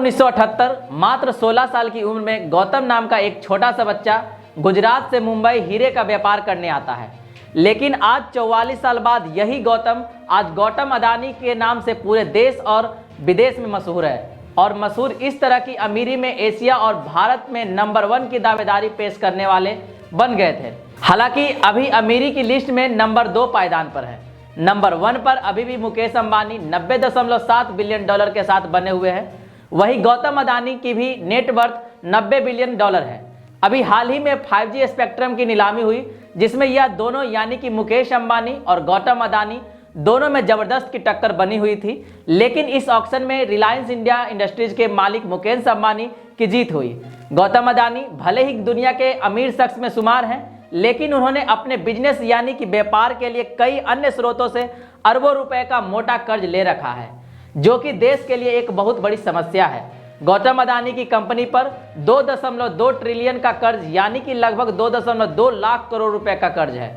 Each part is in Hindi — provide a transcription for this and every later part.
1978 मात्र 16 साल की उम्र में गौतम नाम का एक छोटा सा बच्चा गुजरात से मुंबई हीरे का व्यापार करने आता है। लेकिन आज 44 साल बाद यही गौतम आज गौतम अडानी के नाम से पूरे देश और विदेश में मशहूर है और मशहूर इस तरह की अमीरी में एशिया और भारत में नंबर 1 की दावेदारी पेश करने वाले बन गए थे। हालांकि अभी अमीरी की लिस्ट में नंबर 2 पायदान पर है। नंबर 1 पर अभी भी मुकेश अंबानी 90.7 बिलियन डॉलर के साथ बने हुए हैं। वही गौतम अडानी की भी नेटवर्थ 90 बिलियन डॉलर है। अभी हाल ही में 5G स्पेक्ट्रम की नीलामी हुई जिसमें यह दोनों यानी कि मुकेश अंबानी और गौतम अडानी दोनों में जबरदस्त की टक्कर बनी हुई थी। लेकिन इस ऑक्शन में रिलायंस इंडिया इंडस्ट्रीज के मालिक मुकेश अंबानी की जीत हुई। गौतम अडानी भले ही दुनिया के अमीर शख्स में शुमार हैं, लेकिन उन्होंने अपने बिजनेस यानी कि व्यापार के लिए कई अन्य स्रोतों से अरबों रुपए का मोटा कर्ज ले रखा है, जो कि देश के लिए एक बहुत बड़ी समस्या है। गौतम अडानी की कंपनी पर 2.2 ट्रिलियन का कर्ज यानी कि लगभग 2.2 लाख करोड़ रुपए का कर्ज है।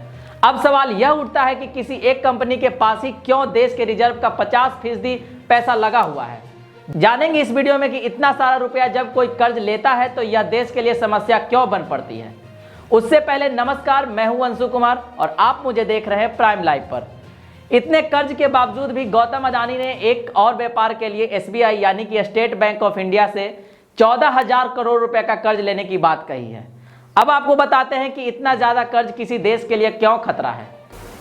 अब सवाल यह उठता है कि किसी एक कंपनी के पास ही क्यों देश के रिजर्व का 50% पैसा लगा हुआ है। जानेंगे इस वीडियो में कि इतना सारा रुपया जब कोई कर्ज लेता है तो यह देश के लिए समस्या क्यों बन पड़ती है। उससे पहले नमस्कार, मैं हूं अंशु कुमार और आप मुझे देख रहे हैं प्राइम लाइव पर। इतने कर्ज के बावजूद भी गौतम अडानी ने एक और व्यापार के लिए SBI यानी कि स्टेट बैंक ऑफ इंडिया से 14,000 करोड़ रुपए का कर्ज लेने की बात कही है। अब आपको बताते हैं कि इतना ज्यादा कर्ज किसी देश के लिए क्यों खतरा है।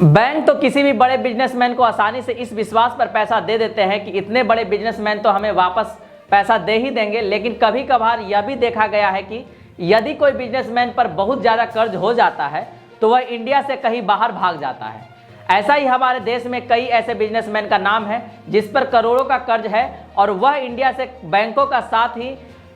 बैंक तो किसी भी बड़े बिजनेसमैन को आसानी से इस विश्वास पर पैसा दे देते हैं कि इतने बड़े बिजनेसमैन तो हमें वापस पैसा दे ही देंगे। लेकिन कभी कभार यह भी देखा गया है कि यदि कोई बिजनेसमैन पर बहुत ज्यादा कर्ज हो जाता है तो वह इंडिया से कहीं बाहर भाग जाता है। ऐसा ही हमारे देश में कई ऐसे बिजनेसमैन का नाम है जिस पर करोड़ों का कर्ज है और वह इंडिया से बैंकों का साथ ही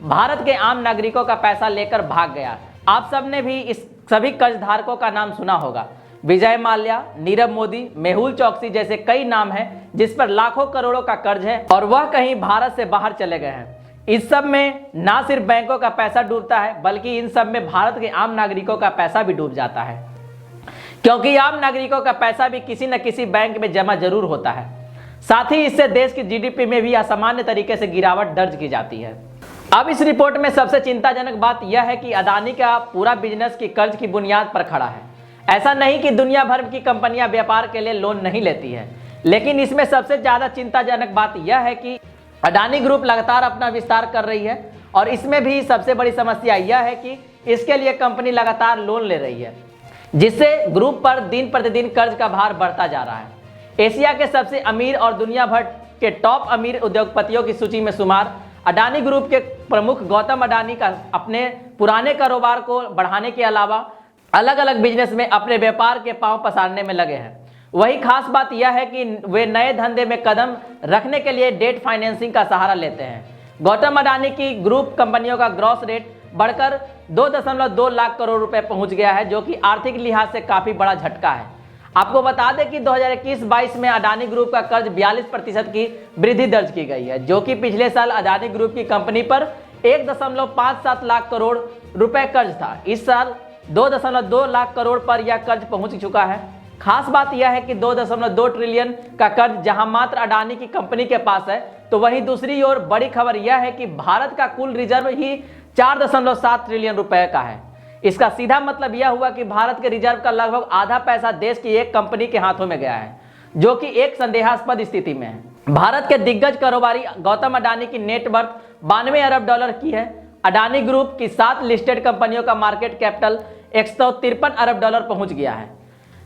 भारत के आम नागरिकों का पैसा लेकर भाग गया। आप सबने भी इस सभी कर्जधारकों का नाम सुना होगा। विजय माल्या, नीरव मोदी, मेहुल चौकसी जैसे कई नाम हैं जिस पर लाखों करोड़ों का कर्ज है और वह कहीं भारत से बाहर चले गए हैं। इस सब में ना सिर्फ बैंकों का पैसा डूबता है बल्कि इन सब में भारत के आम नागरिकों का पैसा भी डूब जाता है, क्योंकि आम नागरिकों का पैसा भी किसी न किसी बैंक में जमा जरूर होता है। साथ ही इससे देश की GDP में भी असामान्य तरीके से गिरावट दर्ज की जाती है। अब इस रिपोर्ट में सबसे चिंताजनक बात यह है कि अडानी का पूरा बिजनेस की कर्ज की बुनियाद पर खड़ा है। ऐसा नहीं कि दुनिया भर की कंपनियां व्यापार के लिए लोन नहीं लेती है, लेकिन इसमें सबसे ज्यादा चिंताजनक बात यह है कि अडानी ग्रुप लगातार अपना विस्तार कर रही है और इसमें भी सबसे बड़ी समस्या यह है कि इसके लिए कंपनी लगातार लोन ले रही है, जिससे ग्रुप पर दिन प्रतिदिन कर्ज का भार बढ़ता जा रहा है। एशिया के सबसे अमीर और दुनिया भर के टॉप अमीर उद्योगपतियों की सूची में शुमार अडानी ग्रुप के प्रमुख गौतम अडानी का अपने पुराने कारोबार को बढ़ाने के अलावा अलग अलग बिजनेस में अपने व्यापार के पांव पसारने में लगे हैं। वही खास बात यह है कि वे नए धंधे में कदम रखने के लिए डेट फाइनेंसिंग का सहारा लेते हैं। गौतम अडानी की ग्रुप कंपनियों का ग्रॉस रेट बढ़कर 2.2 लाख करोड़ रुपए पहुंच गया है, जो कि आर्थिक लिहाज से काफी बड़ा झटका है। आपको बता दें कि 2021-22 में अडानी ग्रुप का कर्ज 42% की वृद्धि दर्ज की गई है, जो कि पिछले साल अडानी ग्रुप की कंपनी पर 1.57 लाख करोड़ रुपए कर्ज था। इस साल 2.2 लाख करोड़ पर यह कर्ज पहुंच चुका है। खास बात यह है कि 2.2 ट्रिलियन का कर्ज जहां मात्र अडानी की कंपनी के पास है, तो वहीं दूसरी ओर बड़ी खबर यह है कि भारत का कुल रिजर्व ही 4.7 ट्रिलियन रुपए का है। इसका सीधा मतलब यह हुआ कि भारत के रिजर्व का लगभग आधा पैसा देश की एक कंपनी के हाथों में गया है, जो कि एक संदेहास्पद स्थिति में है। भारत के दिग्गज कारोबारी गौतम अडानी की नेटवर्थ 92 अरब डॉलर की है। अडानी ग्रुप की 7 लिस्टेड कंपनियों का मार्केट कैपिटल 153 अरब डॉलर पहुंच गया है।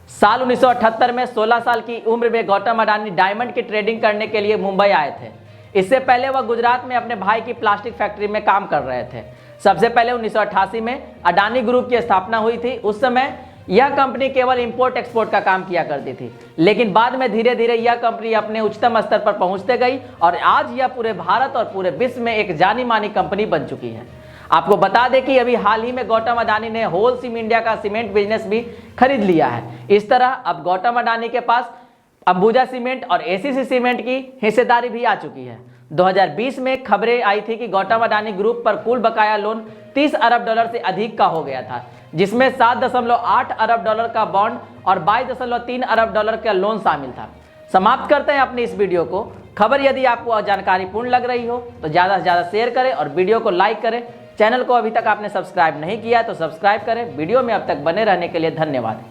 साल 1978 में 16 साल की उम्र में गौतम अडानी डायमंड की ट्रेडिंग करने के लिए मुंबई आए थे। इससे पहले वह गुजरात में अपने भाई की प्लास्टिक फैक्ट्री में काम कर रहे थे। सबसे पहले 1988 में अडानी ग्रुप की स्थापना हुई थी। उस समय यह कंपनी केवल इंपोर्ट एक्सपोर्ट का काम किया करती थी, लेकिन बाद में धीरे धीरे यह कंपनी अपने उच्चतम स्तर पर पहुंचते गई और आज यह पूरे भारत और पूरे विश्व में एक जानी मानी कंपनी बन चुकी है। आपको बता दें कि अभी हाल ही में गौतम अडानी ने होल सिम इंडिया का सीमेंट बिजनेस भी खरीद लिया है। इस तरह अब गौतम अडानी के पास अंबुजा सीमेंट और ACC सीमेंट की हिस्सेदारी भी आ चुकी है। 2020 में खबरें आई थी कि गौतम अडानी ग्रुप पर कुल बकाया लोन 30 अरब डॉलर से अधिक का हो गया था, जिसमें 7.8 अरब डॉलर का बॉन्ड और 22.3 अरब डॉलर का लोन शामिल था। समाप्त करते हैं अपनी इस वीडियो को। खबर यदि आपको जानकारीपूर्ण लग रही हो तो ज़्यादा से ज़्यादा शेयर करें और वीडियो को लाइक करें। चैनल को अभी तक आपने सब्सक्राइब नहीं किया तो सब्सक्राइब करें। वीडियो में अब तक बने रहने के लिए धन्यवाद।